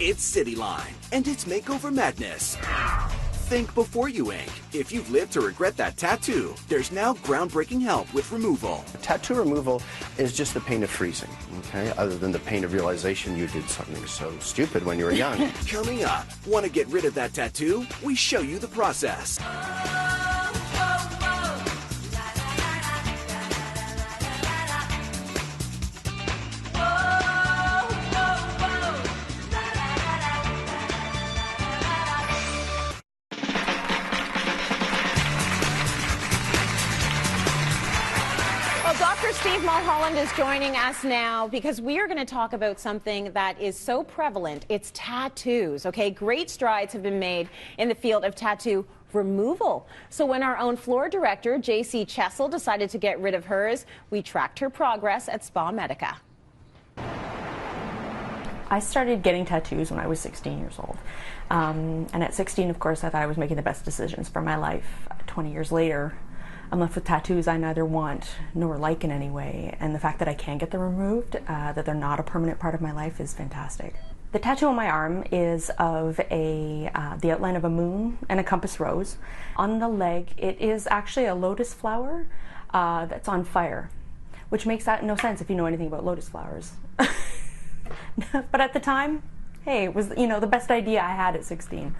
It's Cityline, and it's makeover madness. Think before you ink. If you've lived to regret that tattoo, there's now groundbreaking help with removal. Tattoo removal is just the pain of freezing, okay? Other than the pain of realization you did something so stupid when you were young. Coming up, want to get rid of that tattoo? We show you the process. Dr. Steve Mulholland is joining us now because we are going to talk about something that is so prevalent. It's tattoos, okay? Great strides have been made in the field of tattoo removal. So when our own floor director, J.C. Chessel, decided to get rid of hers, we tracked her progress at SpaMedica. I started getting tattoos when I was 16 years old. And at 16, of course, I thought I was making the best decisions for my life. 20 years later, I'm left with tattoos I neither want nor like in any way, and the fact that I can get them removed, that they're not a permanent part of my life, is fantastic. The tattoo on my arm is of the outline of a moon and a compass rose. On the leg, it is actually a lotus flower that's on fire, which makes that no sense if you know anything about lotus flowers. But at the time, hey, it was, the best idea I had at 16.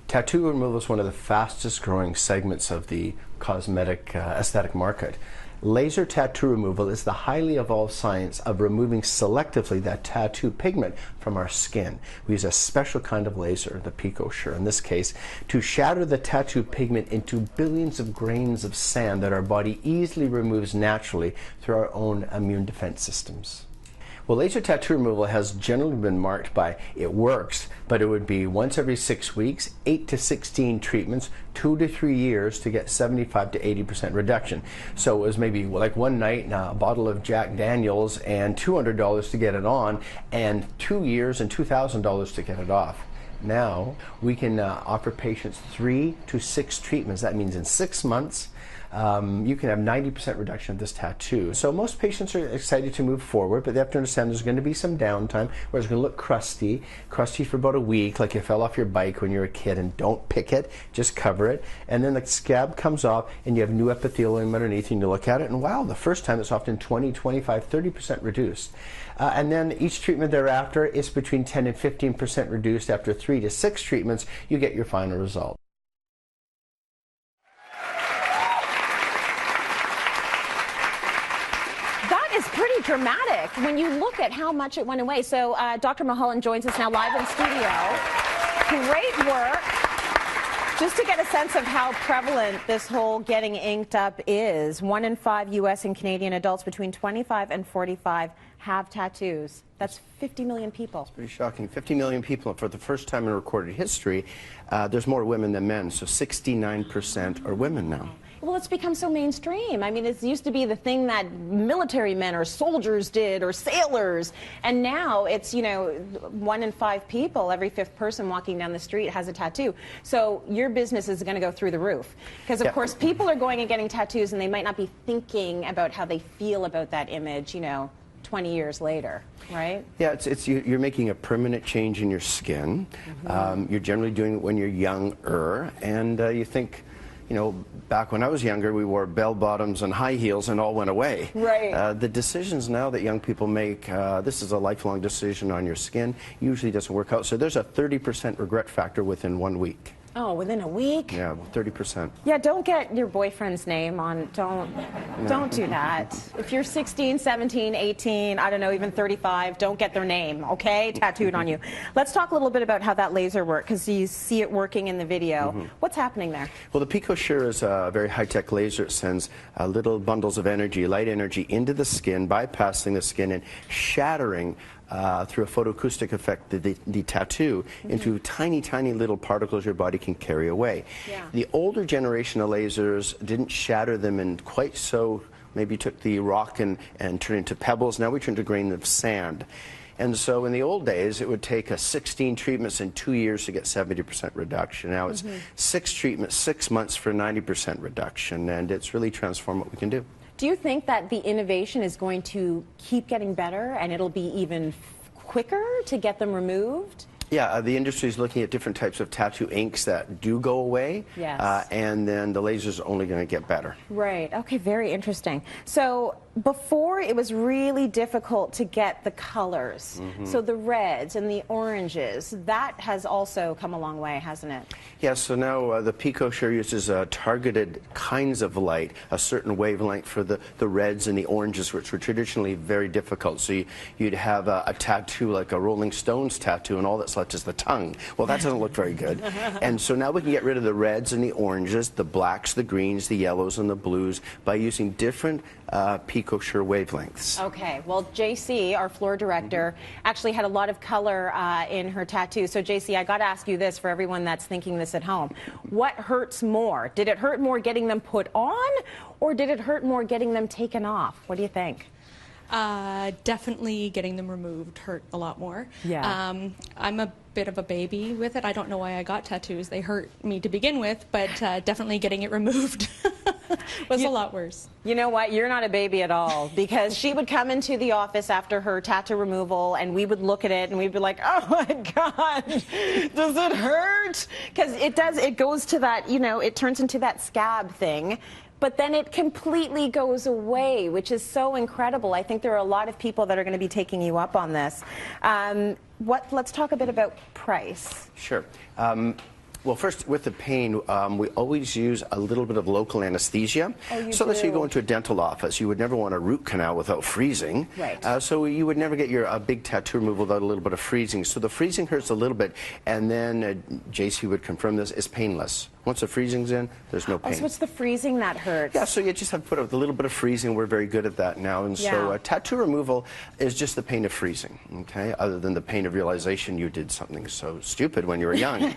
Tattoo removal is one of the fastest growing segments of the cosmetic aesthetic market. Laser tattoo removal is the highly evolved science of removing selectively that tattoo pigment from our skin. We use a special kind of laser, the PicoSure in this case, to shatter the tattoo pigment into billions of grains of sand that our body easily removes naturally through our own immune defense systems. Well, laser tattoo removal has generally been marked by it works, but it would be once every 6 weeks, 8 to 16 treatments, 2 to 3 years to get 75 to 80% reduction. So it was maybe like one night, a bottle of Jack Daniels and $200 to get it on, and 2 years and $2,000 to get it off. Now we can offer patients 3 to 6 treatments. That means in 6 months, you can have 90% reduction of this tattoo. So most patients are excited to move forward, but they have to understand there's going to be some downtime where it's going to look crusty for about a week, like you fell off your bike when you were a kid, and don't pick it, just cover it. And then the scab comes off and you have new epithelium underneath, and you look at it and wow, the first time it's often 20, 25, 30% reduced. And then each treatment thereafter is between 10 and 15% reduced. After 3 to 6 treatments, you get your final result. Is pretty dramatic when you look at how much it went away. So Dr. Mulholland joins us now live in studio. Great work. Just to get a sense of how prevalent this whole getting inked up is, 1 in 5 U.S. and Canadian adults between 25 and 45 have tattoos. That's 50 million people. It's pretty shocking. 50 million people. For the first time in recorded history, there's more women than men, so 69% are women now. Well, it's become so mainstream. I mean, it used to be the thing that military men or soldiers did or sailors. And now it's, 1 in 5 people, every 5th person walking down the street has a tattoo. So your business is going to go through the roof. Because, of course, people are going and getting tattoos and they might not be thinking about how they feel about that image, 20 years later, right? Yeah, you're making a permanent change in your skin. Mm-hmm. You're generally doing it when you're younger, and you think, back when I was younger, we wore bell bottoms and high heels and all went away. Right. The decisions now that young people make, this is a lifelong decision on your skin, usually doesn't work out. So there's a 30% regret factor within 1 week. Oh, within a week? Yeah, 30%. Yeah, don't get your boyfriend's name on, don't do that. If you're 16, 17, 18, I don't know, even 35, don't get their name, okay? Tattooed on you. Let's talk a little bit about how that laser works, because you see it working in the video. Mm-hmm. What's happening there? Well, the PicoSure is a very high-tech laser. It sends little bundles of energy, light energy, into the skin, bypassing the skin and shattering through a photoacoustic effect, the tattoo into tiny, tiny little particles your body can carry away. Yeah. The older generation of lasers didn't shatter them in quite so, maybe took the rock and turned it into pebbles. Now we turn to grain of sand. And so in the old days, it would take 16 treatments in 2 years to get 70% reduction. Now it's 6 treatments, 6 months for 90% reduction, and it's really transformed what we can do. Do you think that the innovation is going to keep getting better and it'll be even quicker to get them removed? Yeah, the industry is looking at different types of tattoo inks that do go away. Yes. And then the laser's only going to get better. Right. Okay, very interesting. So before, it was really difficult to get the colors. So the reds and the oranges, that has also come a long way, hasn't it? Yeah, so now the PicoSure uses targeted kinds of light, a certain wavelength for the reds and the oranges, which were traditionally very difficult. So you'd have a tattoo like a Rolling Stones tattoo, and all that's left is the tongue. Well, that doesn't look very good. And so now we can get rid of the reds and the oranges, the blacks, the greens, the yellows, and the blues by using different PicoSure wavelengths. Okay, well, JC, our floor director, actually had a lot of color in her tattoo. So, JC, I got to ask you this for everyone that's thinking this at home. What hurts more? Did it hurt more getting them put on, or did it hurt more getting them taken off? What do you think? Definitely getting them removed hurt a lot more. Yeah. I'm a bit of a baby with it. I don't know why I got tattoos. They hurt me to begin with, but definitely getting it removed was a lot worse. You know what? You're not a baby at all, because she would come into the office after her tattoo removal, and we would look at it and we'd be like, oh my God, does it hurt? Because it does, it goes to that, you know, it turns into that scab thing. But then it completely goes away, which is so incredible. I think there are a lot of people that are going to be taking you up on this. Let's talk a bit about price. Sure. Well, first, with the pain, we always use a little bit of local anesthesia. So let's say you go into a dental office. You would never want a root canal without freezing. Right. So you would never get your big tattoo removal without a little bit of freezing. So the freezing hurts a little bit, and then JC would confirm this, is painless. Once the freezing's in, there's no pain. Oh, so it's the freezing that hurts. Yeah, so you just have to put a little bit of freezing. We're very good at that now. And so tattoo removal is just the pain of freezing, okay, other than the pain of realization you did something so stupid when you were young.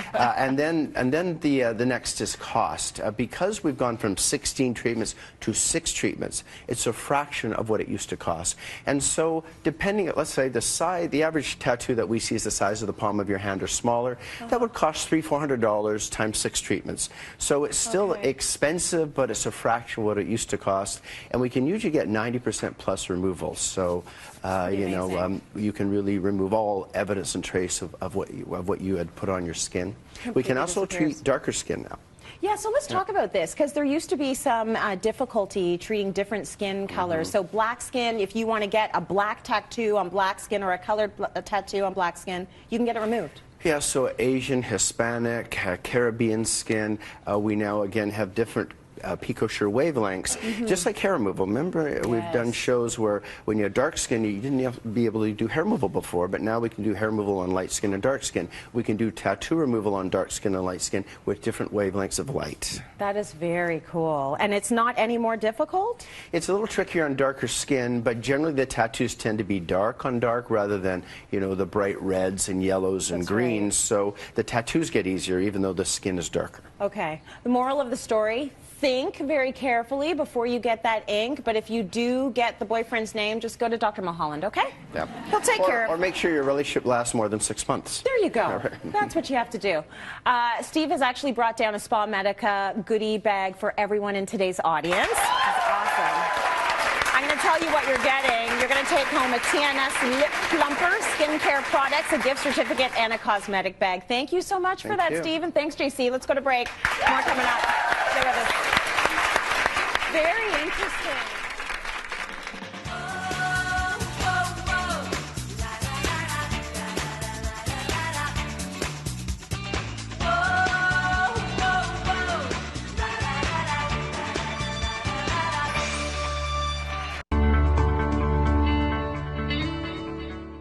And then the next is cost. Because we've gone from 16 treatments to 6 treatments, it's a fraction of what it used to cost. And so depending, let's say the average tattoo that we see is the size of the palm of your hand or smaller, that would cost $300-400 times 6 treatments. So it's still expensive, but it's a fraction of what it used to cost. And we can usually get 90% plus removal. So, you know, you can really remove all evidence and trace of what you had put on your skin. We can also treat darker skin now. Yeah, so let's talk about this, because there used to be some difficulty treating different skin colors. So black skin, if you want to get a black tattoo on black skin or a colored tattoo on black skin, you can get it removed. Yeah, so Asian, Hispanic, Caribbean skin, we now again have different PicoSure wavelengths, just like hair removal. Remember, we've done shows where when you had dark skin, you didn't be able to do hair removal before, but now we can do hair removal on light skin and dark skin. We can do tattoo removal on dark skin and light skin with different wavelengths of light. That is very cool. And it's not any more difficult? It's a little trickier on darker skin, but generally the tattoos tend to be dark on dark rather than, you know, the bright reds and yellows and greens. So the tattoos get easier even though the skin is darker. Okay. The moral of the story: think very carefully before you get that ink, but if you do get the boyfriend's name, just go to Dr. Mulholland, okay? Yeah. He'll take care of it. Or make sure your relationship lasts more than 6 months. There you go. Right. That's what you have to do. Steve has actually brought down a SpaMedica goodie bag for everyone in today's audience. That's awesome. I'm going to tell you what you're getting. You're going to take home a TNS Lip Plumper skincare products, a gift certificate, and a cosmetic bag. Thank you so much for that, Steve, and thanks, JC. Let's go to break. More coming up. Stay with us. Very interesting.